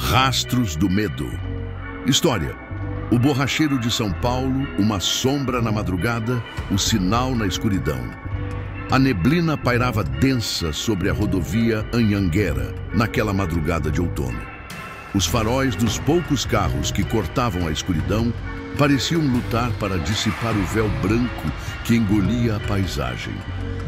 Rastros do Medo. História: o borracheiro de São Paulo, uma sombra na madrugada, o sinal na escuridão. A neblina pairava densa sobre a rodovia Anhanguera, naquela madrugada de outono. Os faróis dos poucos carros que cortavam a escuridão pareciam lutar para dissipar o véu branco que engolia a paisagem.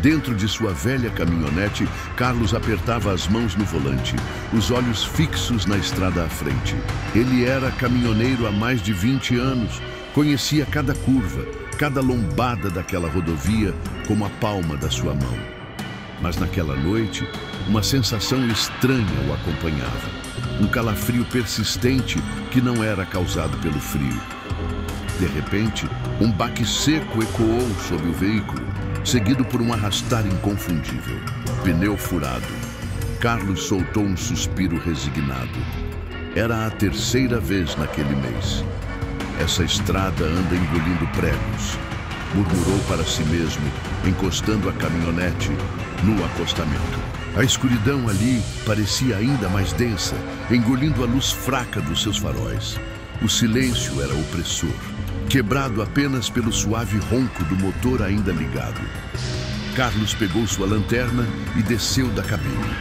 Dentro de sua velha caminhonete, Carlos apertava as mãos no volante, os olhos fixos na estrada à frente. Ele era caminhoneiro há mais de 20 anos, conhecia cada curva, cada lombada daquela rodovia como a palma da sua mão. Mas naquela noite, uma sensação estranha o acompanhava. Um calafrio persistente que não era causado pelo frio. De repente, um baque seco ecoou sob o veículo, seguido por um arrastar inconfundível. Pneu furado. Carlos soltou um suspiro resignado. Era a terceira vez naquele mês. Essa estrada anda engolindo pregos, murmurou para si mesmo, encostando a caminhonete no acostamento. A escuridão ali parecia ainda mais densa, engolindo a luz fraca dos seus faróis. O silêncio era opressor, quebrado apenas pelo suave ronco do motor ainda ligado. Carlos pegou sua lanterna e desceu da cabine.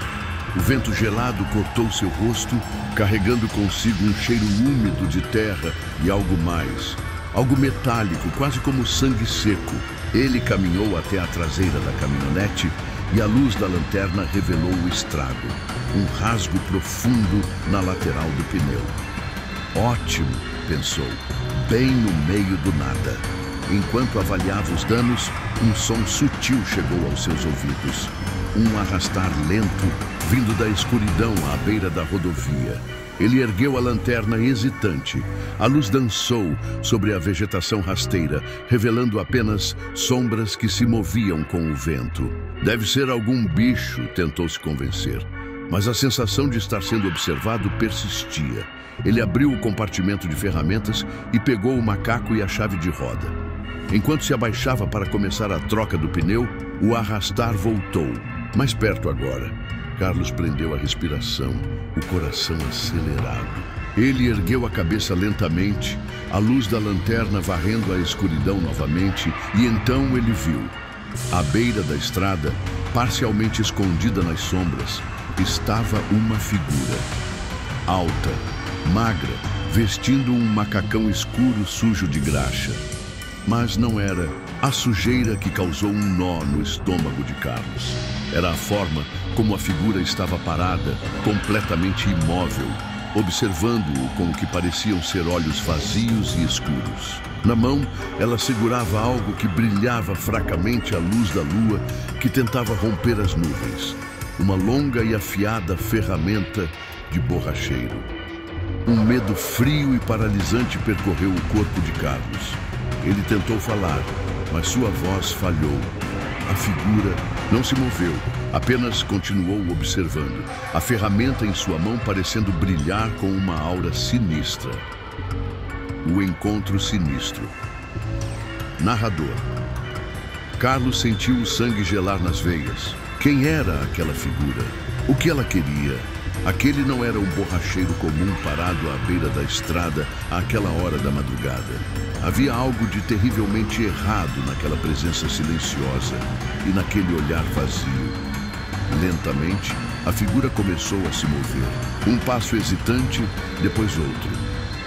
O vento gelado cortou seu rosto, carregando consigo um cheiro úmido de terra e algo mais. Algo metálico, quase como sangue seco. Ele caminhou até a traseira da caminhonete e a luz da lanterna revelou o estrago. Um rasgo profundo na lateral do pneu. Ótimo, pensou, bem no meio do nada. Enquanto avaliava os danos, um som sutil chegou aos seus ouvidos. Um arrastar lento, vindo da escuridão à beira da rodovia. Ele ergueu a lanterna hesitante. A luz dançou sobre a vegetação rasteira, revelando apenas sombras que se moviam com o vento. Deve ser algum bicho, tentou se convencer. Mas a sensação de estar sendo observado persistia. Ele abriu o compartimento de ferramentas e pegou o macaco e a chave de roda. Enquanto se abaixava para começar a troca do pneu, o arrastar voltou. Mais perto agora. Carlos prendeu a respiração, o coração acelerado. Ele ergueu a cabeça lentamente, a luz da lanterna varrendo a escuridão novamente, e então ele viu. À beira da estrada, parcialmente escondida nas sombras, estava uma figura. Alta, magra, vestindo um macacão escuro sujo de graxa. Mas não era a sujeira que causou um nó no estômago de Carlos. Era a forma como a figura estava parada, completamente imóvel, observando-o com o que pareciam ser olhos vazios e escuros. Na mão, ela segurava algo que brilhava fracamente à luz da lua que tentava romper as nuvens. Uma longa e afiada ferramenta de borracheiro. Um medo frio e paralisante percorreu o corpo de Carlos. Ele tentou falar, mas sua voz falhou. A figura não se moveu, apenas continuou observando, a ferramenta em sua mão parecendo brilhar com uma aura sinistra. O encontro sinistro. Narrador. Carlos sentiu o sangue gelar nas veias. Quem era aquela figura? O que ela queria? Aquele não era um borracheiro comum parado à beira da estrada àquela hora da madrugada. Havia algo de terrivelmente errado naquela presença silenciosa e naquele olhar vazio. Lentamente, a figura começou a se mover. Um passo hesitante, depois outro.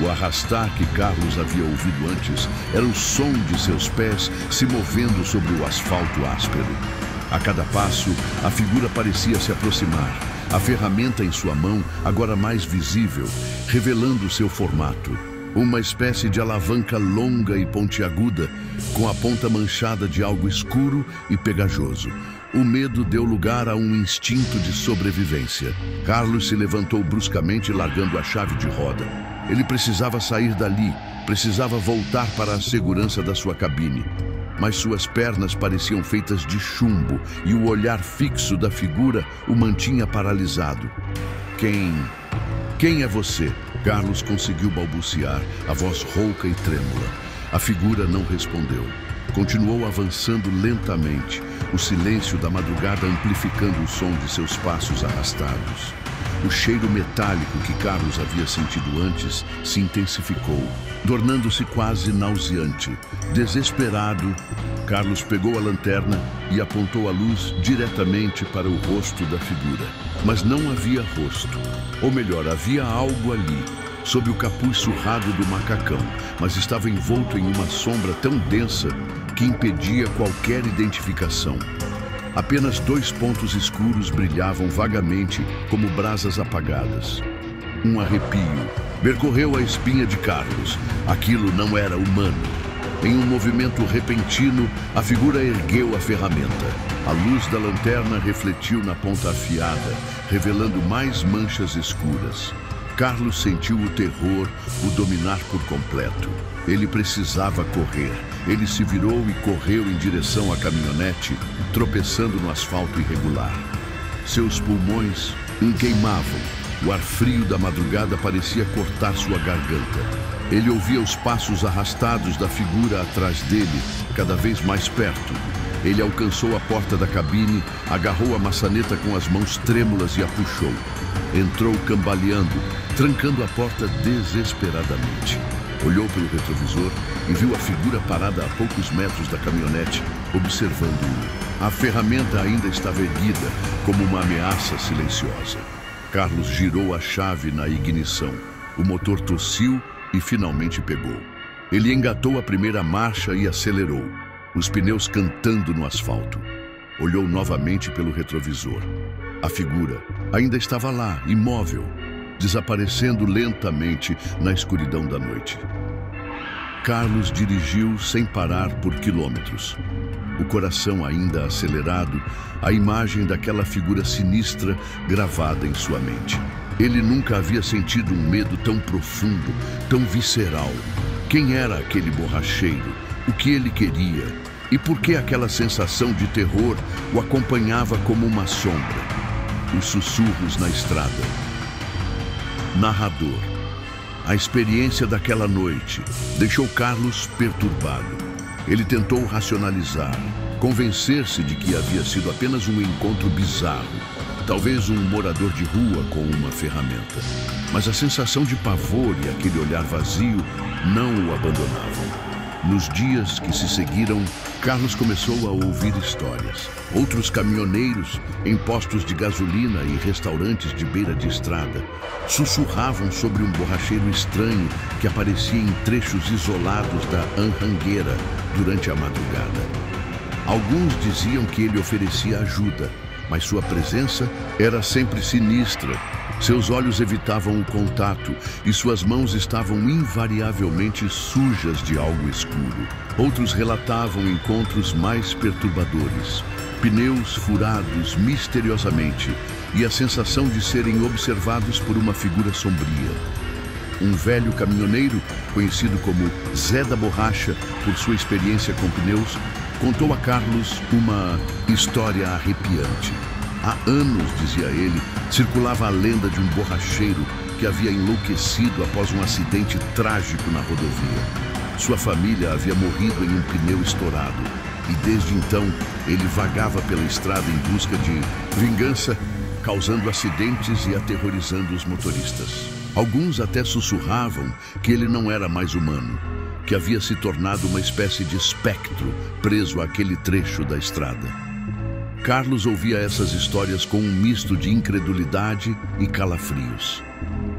O arrastar que Carlos havia ouvido antes era o som de seus pés se movendo sobre o asfalto áspero. A cada passo, a figura parecia se aproximar. A ferramenta em sua mão, agora mais visível, revelando seu formato. Uma espécie de alavanca longa e pontiaguda, com a ponta manchada de algo escuro e pegajoso. O medo deu lugar a um instinto de sobrevivência. Carlos se levantou bruscamente, largando a chave de roda. Ele precisava sair dali, precisava voltar para a segurança da sua cabine. Mas suas pernas pareciam feitas de chumbo e o olhar fixo da figura o mantinha paralisado. Quem é você? Carlos conseguiu balbuciar, a voz rouca e trêmula. A figura não respondeu. Continuou avançando lentamente, o silêncio da madrugada amplificando o som de seus passos arrastados. O cheiro metálico que Carlos havia sentido antes se intensificou, tornando-se quase nauseante. Desesperado, Carlos pegou a lanterna e apontou a luz diretamente para o rosto da figura. Mas não havia rosto. Ou melhor, havia algo ali, sob o capuz surrado do macacão, mas estava envolto em uma sombra tão densa que impedia qualquer identificação. Apenas 2 pontos escuros brilhavam vagamente como brasas apagadas. Um arrepio percorreu a espinha de Carlos. Aquilo não era humano. Em um movimento repentino, a figura ergueu a ferramenta. A luz da lanterna refletiu na ponta afiada, revelando mais manchas escuras. Carlos sentiu o terror o dominar por completo. Ele precisava correr. Ele se virou e correu em direção à caminhonete, tropeçando no asfalto irregular. Seus pulmões queimavam. O ar frio da madrugada parecia cortar sua garganta. Ele ouvia os passos arrastados da figura atrás dele, cada vez mais perto. Ele alcançou a porta da cabine, agarrou a maçaneta com as mãos trêmulas e a puxou. Entrou cambaleando, trancando a porta desesperadamente. Olhou pelo retrovisor e viu a figura parada a poucos metros da caminhonete, observando-o. A ferramenta ainda estava erguida, como uma ameaça silenciosa. Carlos girou a chave na ignição. O motor tossiu e finalmente pegou. Ele engatou a primeira marcha e acelerou, os pneus cantando no asfalto. Olhou novamente pelo retrovisor. A figura ainda estava lá, imóvel, desaparecendo lentamente na escuridão da noite. Carlos dirigiu sem parar por quilômetros. O coração ainda acelerado, a imagem daquela figura sinistra gravada em sua mente. Ele nunca havia sentido um medo tão profundo, tão visceral. Quem era aquele borracheiro? O que ele queria? E por que aquela sensação de terror o acompanhava como uma sombra? Os sussurros na estrada. Narrador. A experiência daquela noite deixou Carlos perturbado. Ele tentou racionalizar, convencer-se de que havia sido apenas um encontro bizarro, talvez um morador de rua com uma ferramenta. Mas a sensação de pavor e aquele olhar vazio não o abandonavam. Nos dias que se seguiram, Carlos começou a ouvir histórias. Outros caminhoneiros, em postos de gasolina e restaurantes de beira de estrada, sussurravam sobre um borracheiro estranho que aparecia em trechos isolados da Anhanguera durante a madrugada. Alguns diziam que ele oferecia ajuda, mas sua presença era sempre sinistra. Seus olhos evitavam o contato e suas mãos estavam invariavelmente sujas de algo escuro. Outros relatavam encontros mais perturbadores. Pneus furados misteriosamente e a sensação de serem observados por uma figura sombria. Um velho caminhoneiro, conhecido como Zé da Borracha por sua experiência com pneus, contou a Carlos uma história arrepiante. Há anos, dizia ele, circulava a lenda de um borracheiro que havia enlouquecido após um acidente trágico na rodovia. Sua família havia morrido em um pneu estourado e desde então ele vagava pela estrada em busca de vingança, causando acidentes e aterrorizando os motoristas. Alguns até sussurravam que ele não era mais humano, que havia se tornado uma espécie de espectro preso àquele trecho da estrada. Carlos ouvia essas histórias com um misto de incredulidade e calafrios.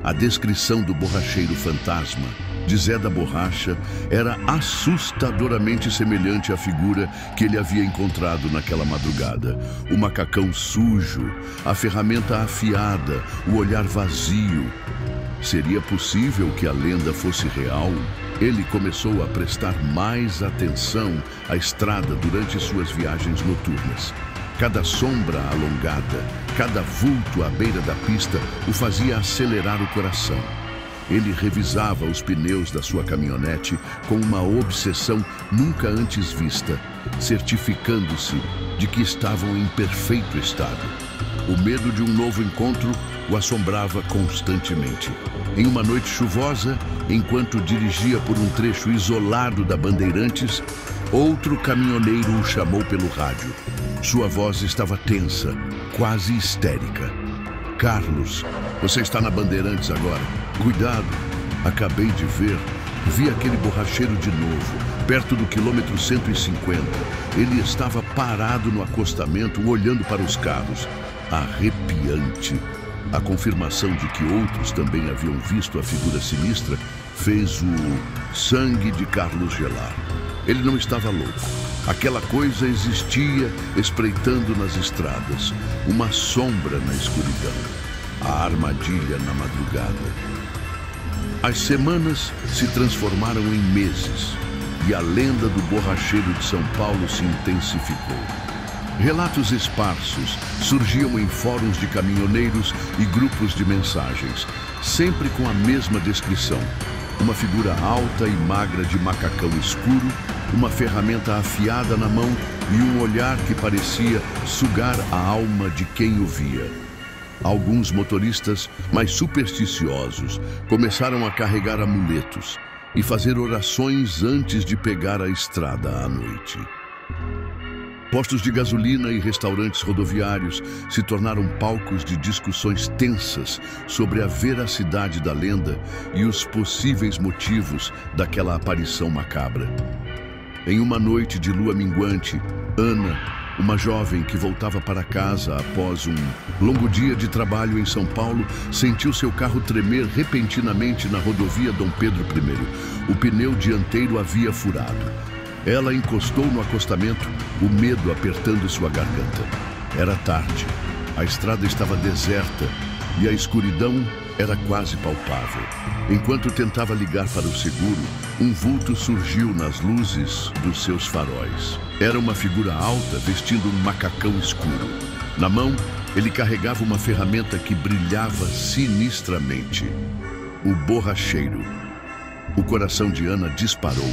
A descrição do borracheiro fantasma, de Zé da Borracha, era assustadoramente semelhante à figura que ele havia encontrado naquela madrugada. O macacão sujo, a ferramenta afiada, o olhar vazio. Seria possível que a lenda fosse real? Ele começou a prestar mais atenção à estrada durante suas viagens noturnas. Cada sombra alongada, cada vulto à beira da pista o fazia acelerar o coração. Ele revisava os pneus da sua caminhonete com uma obsessão nunca antes vista, certificando-se de que estavam em perfeito estado. O medo de um novo encontro o assombrava constantemente. Em uma noite chuvosa, enquanto dirigia por um trecho isolado da Bandeirantes, outro caminhoneiro o chamou pelo rádio. Sua voz estava tensa, quase histérica. Carlos Você está na Bandeirantes agora. Cuidado. Acabei de ver. Vi aquele borracheiro de novo, perto do quilômetro 150. Ele estava parado no acostamento, olhando para os carros. Arrepiante. A confirmação de que outros também haviam visto a figura sinistra fez o sangue de Carlos gelar. Ele não estava louco. Aquela coisa existia espreitando nas estradas, uma sombra na escuridão, a armadilha na madrugada. As semanas se transformaram em meses e a lenda do borracheiro de São Paulo se intensificou. Relatos esparsos surgiam em fóruns de caminhoneiros e grupos de mensagens, sempre com a mesma descrição. Uma figura alta e magra de macacão escuro, uma ferramenta afiada na mão e um olhar que parecia sugar a alma de quem o via. Alguns motoristas mais supersticiosos começaram a carregar amuletos e fazer orações antes de pegar a estrada à noite. Postos de gasolina e restaurantes rodoviários se tornaram palcos de discussões tensas sobre a veracidade da lenda e os possíveis motivos daquela aparição macabra. Em uma noite de lua minguante, Ana, uma jovem que voltava para casa após um longo dia de trabalho em São Paulo, sentiu seu carro tremer repentinamente na rodovia Dom Pedro I. O pneu dianteiro havia furado. Ela encostou no acostamento, o medo apertando sua garganta. Era tarde, a estrada estava deserta e a escuridão era quase palpável. Enquanto tentava ligar para o seguro, um vulto surgiu nas luzes dos seus faróis. Era uma figura alta vestindo um macacão escuro. Na mão, ele carregava uma ferramenta que brilhava sinistramente. O borracheiro. O coração de Ana disparou.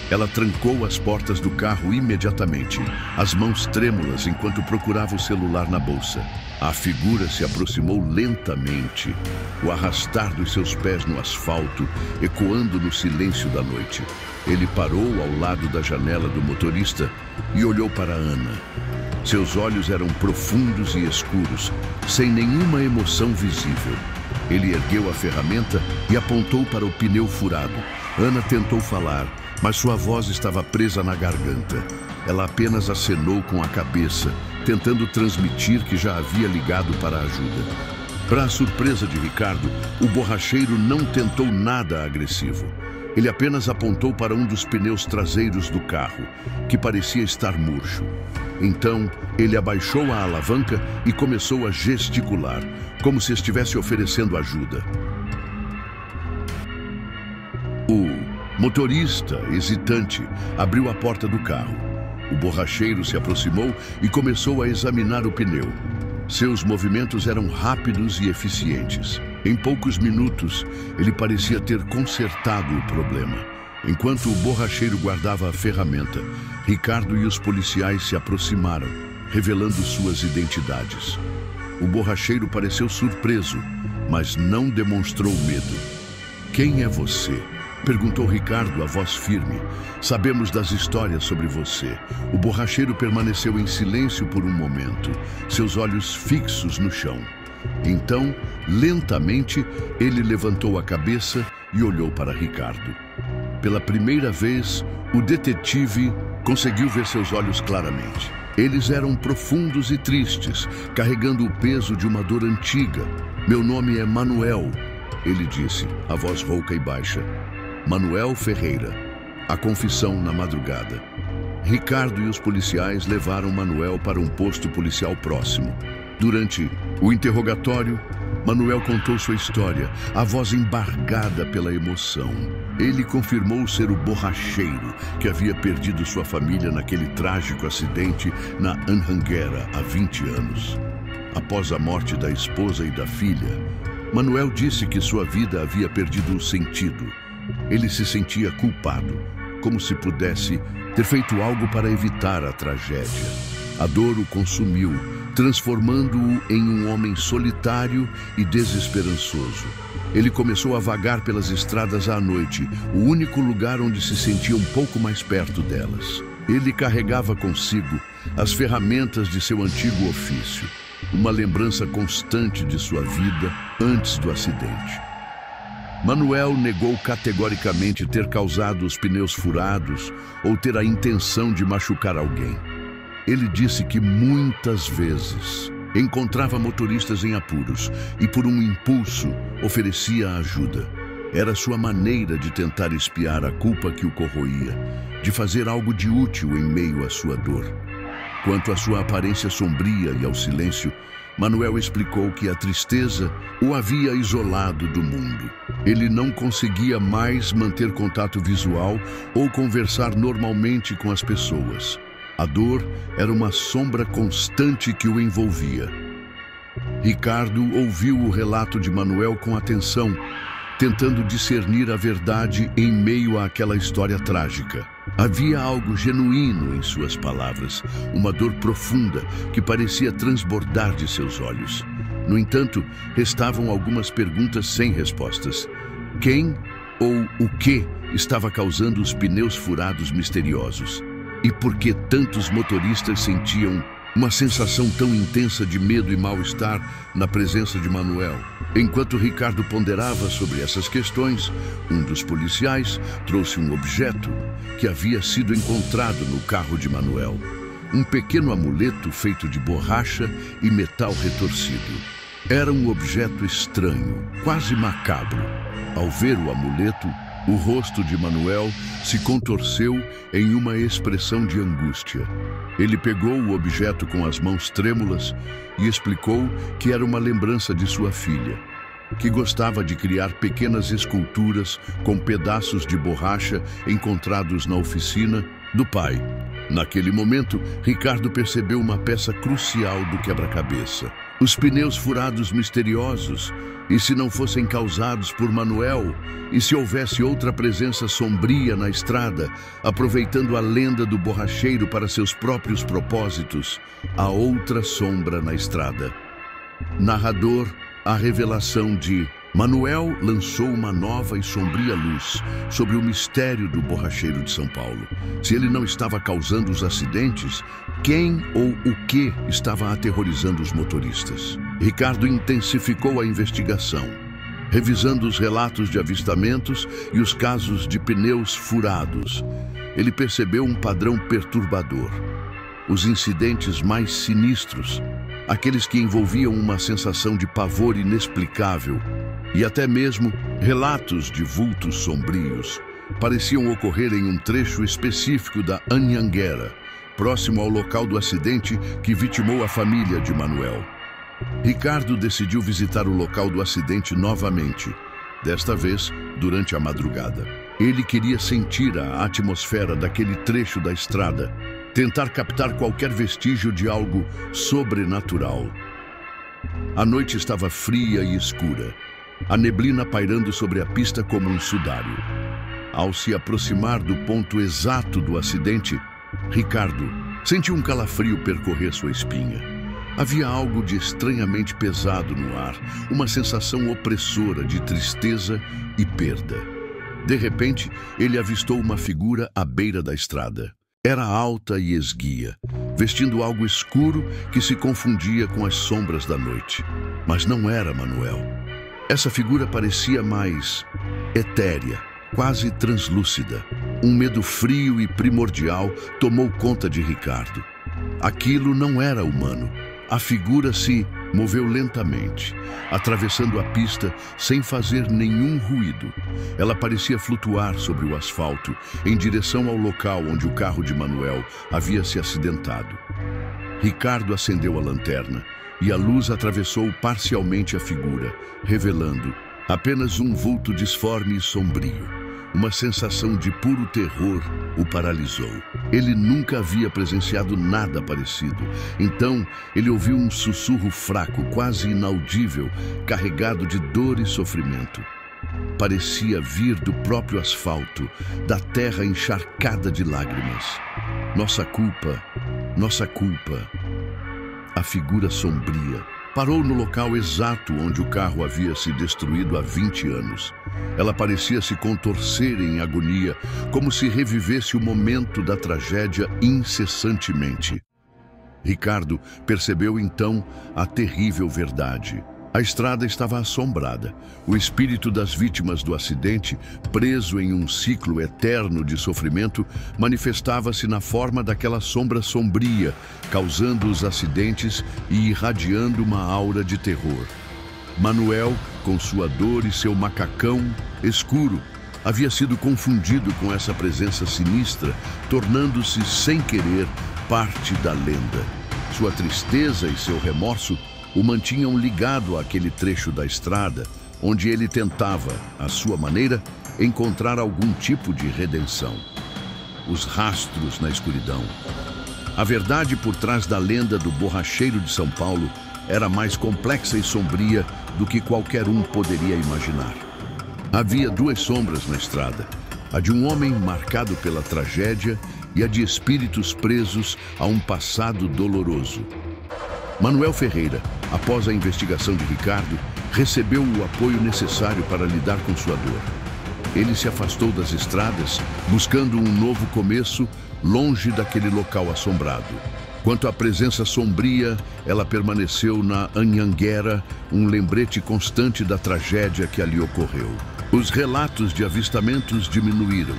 Ela trancou as portas do carro imediatamente, as mãos trêmulas enquanto procurava o celular na bolsa. A figura se aproximou lentamente, o arrastar dos seus pés no asfalto, ecoando no silêncio da noite. Ele parou ao lado da janela do motorista e olhou para Ana. Seus olhos eram profundos e escuros, sem nenhuma emoção visível. Ele ergueu a ferramenta e apontou para o pneu furado. Ana tentou falar, mas sua voz estava presa na garganta. Ela apenas acenou com a cabeça, tentando transmitir que já havia ligado para a ajuda. Para a surpresa de Ricardo, o borracheiro não tentou nada agressivo. Ele apenas apontou para um dos pneus traseiros do carro, que parecia estar murcho. Então, ele abaixou a alavanca e começou a gesticular, como se estivesse oferecendo ajuda. O motorista, hesitante, abriu a porta do carro. O borracheiro se aproximou e começou a examinar o pneu. Seus movimentos eram rápidos e eficientes. Em poucos minutos, ele parecia ter consertado o problema. Enquanto o borracheiro guardava a ferramenta, Ricardo e os policiais se aproximaram, revelando suas identidades. O borracheiro pareceu surpreso, mas não demonstrou medo. "Quem é você?" perguntou Ricardo, a voz firme. "Sabemos das histórias sobre você." O borracheiro permaneceu em silêncio por um momento, seus olhos fixos no chão. Então, lentamente, ele levantou a cabeça e olhou para Ricardo. Pela primeira vez, o detetive conseguiu ver seus olhos claramente. Eles eram profundos e tristes, carregando o peso de uma dor antiga. "Meu nome é Manuel", ele disse, a voz rouca e baixa. Manuel Ferreira. A confissão na madrugada. Ricardo e os policiais levaram Manuel para um posto policial próximo. Durante o interrogatório, Manuel contou sua história, a voz embargada pela emoção. Ele confirmou ser o borracheiro que havia perdido sua família naquele trágico acidente na Anhanguera há 20 anos. Após a morte da esposa e da filha, Manuel disse que sua vida havia perdido o sentido. Ele se sentia culpado, como se pudesse ter feito algo para evitar a tragédia. A dor o consumiu, transformando-o em um homem solitário e desesperançoso. Ele começou a vagar pelas estradas à noite, o único lugar onde se sentia um pouco mais perto delas. Ele carregava consigo as ferramentas de seu antigo ofício. uma lembrança constante de sua vida antes do acidente. Manuel negou categoricamente ter causado os pneus furados ou ter a intenção de machucar alguém. Ele disse que muitas vezes encontrava motoristas em apuros e, por um impulso, oferecia ajuda. Era sua maneira de tentar expiar a culpa que o corroía, de fazer algo de útil em meio à sua dor. Quanto à sua aparência sombria e ao silêncio, Manuel explicou que a tristeza o havia isolado do mundo. Ele não conseguia mais manter contato visual ou conversar normalmente com as pessoas. A dor era uma sombra constante que o envolvia. Ricardo ouviu o relato de Manuel com atenção, tentando discernir a verdade em meio àquela história trágica. Havia algo genuíno em suas palavras, uma dor profunda que parecia transbordar de seus olhos. No entanto, restavam algumas perguntas sem respostas. Quem ou o que estava causando os pneus furados misteriosos? E por que tantos motoristas sentiam uma sensação tão intensa de medo e mal-estar na presença de Manuel? Enquanto Ricardo ponderava sobre essas questões, um dos policiais trouxe um objeto que havia sido encontrado no carro de Manuel. Um pequeno amuleto feito de borracha e metal retorcido. Era um objeto estranho, quase macabro. Ao ver o amuleto, o rosto de Manuel se contorceu em uma expressão de angústia. Ele pegou o objeto com as mãos trêmulas e explicou que era uma lembrança de sua filha, que gostava de criar pequenas esculturas com pedaços de borracha encontrados na oficina do pai. Naquele momento, Ricardo percebeu uma peça crucial do quebra-cabeça. Os pneus furados misteriosos. E se não fossem causados por Manuel? E se houvesse outra presença sombria na estrada, aproveitando a lenda do borracheiro para seus próprios propósitos? A outra sombra na estrada. Narrador, a revelação de Manuel lançou uma nova e sombria luz sobre o mistério do borracheiro de São Paulo. Se ele não estava causando os acidentes, quem ou o que estava aterrorizando os motoristas? Ricardo intensificou a investigação, revisando os relatos de avistamentos e os casos de pneus furados. Ele percebeu um padrão perturbador. Os incidentes mais sinistros, aqueles que envolviam uma sensação de pavor inexplicável, e até mesmo relatos de vultos sombrios, pareciam ocorrer em um trecho específico da Anhanguera, próximo ao local do acidente que vitimou a família de Manuel. Ricardo decidiu visitar o local do acidente novamente, desta vez durante a madrugada. Ele queria sentir a atmosfera daquele trecho da estrada, tentar captar qualquer vestígio de algo sobrenatural. A noite estava fria e escura, a neblina pairando sobre a pista como um sudário. Ao se aproximar do ponto exato do acidente, Ricardo sentiu um calafrio percorrer sua espinha. Havia algo de estranhamente pesado no ar, uma sensação opressora de tristeza e perda. De repente, ele avistou uma figura à beira da estrada. Era alta e esguia, vestindo algo escuro que se confundia com as sombras da noite. Mas não era Manuel. Essa figura parecia mais etérea, quase translúcida. Um medo frio e primordial tomou conta de Ricardo. Aquilo não era humano. A figura se moveu lentamente, atravessando a pista sem fazer nenhum ruído. Ela parecia flutuar sobre o asfalto, em direção ao local onde o carro de Manuel havia se acidentado. Ricardo acendeu a lanterna e a luz atravessou parcialmente a figura, revelando apenas um vulto disforme e sombrio. Uma sensação de puro terror o paralisou. Ele nunca havia presenciado nada parecido. Então, ele ouviu um sussurro fraco, quase inaudível, carregado de dor e sofrimento. Parecia vir do próprio asfalto, da terra encharcada de lágrimas. Nossa culpa, nossa culpa. A figura sombria parou no local exato onde o carro havia se destruído há 20 anos. Ela parecia se contorcer em agonia, como se revivesse o momento da tragédia incessantemente. Ricardo percebeu então a terrível verdade. A estrada estava assombrada. O espírito das vítimas do acidente, preso em um ciclo eterno de sofrimento, manifestava-se na forma daquela sombra sombria, causando os acidentes e irradiando uma aura de terror. Manuel, com sua dor e seu macacão escuro, havia sido confundido com essa presença sinistra, tornando-se, sem querer, parte da lenda. Sua tristeza e seu remorso o mantinham ligado àquele trecho da estrada, onde ele tentava, à sua maneira, encontrar algum tipo de redenção. Os rastros na escuridão. A verdade por trás da lenda do borracheiro de São Paulo era mais complexa e sombria do que qualquer um poderia imaginar. Havia duas sombras na estrada, a de um homem marcado pela tragédia e a de espíritos presos a um passado doloroso. Manuel Ferreira, após a investigação de Ricardo, recebeu o apoio necessário para lidar com sua dor. Ele se afastou das estradas, buscando um novo começo, longe daquele local assombrado. Quanto à presença sombria, ela permaneceu na Anhanguera, um lembrete constante da tragédia que ali ocorreu. Os relatos de avistamentos diminuíram,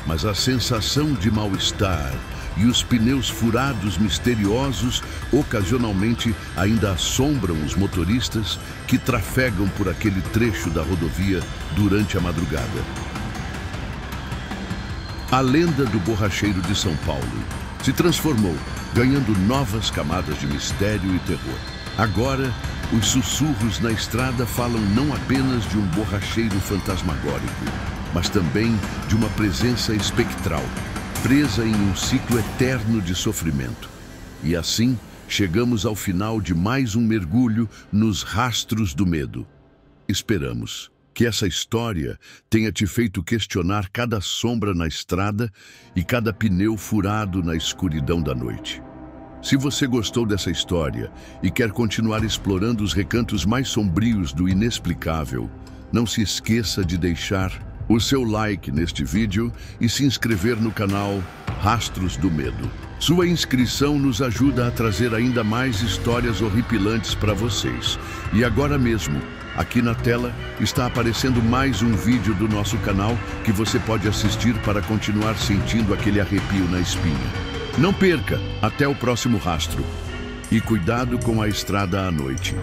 mas a sensação de mal-estar e os pneus furados misteriosos ocasionalmente ainda assombram os motoristas que trafegam por aquele trecho da rodovia durante a madrugada. A lenda do borracheiro de São Paulo se transformou, ganhando novas camadas de mistério e terror. Agora, os sussurros na estrada falam não apenas de um borracheiro fantasmagórico, mas também de uma presença espectral, presa em um ciclo eterno de sofrimento. E assim, chegamos ao final de mais um mergulho nos rastros do medo. Esperamos que essa história tenha te feito questionar cada sombra na estrada e cada pneu furado na escuridão da noite. Se você gostou dessa história e quer continuar explorando os recantos mais sombrios do inexplicável, não se esqueça de deixar o seu like neste vídeo e se inscrever no canal Rastros do Medo. Sua inscrição nos ajuda a trazer ainda mais histórias horripilantes para vocês. E agora mesmo, aqui na tela, está aparecendo mais um vídeo do nosso canal que você pode assistir para continuar sentindo aquele arrepio na espinha. Não perca! Até o próximo rastro. E cuidado com a estrada à noite.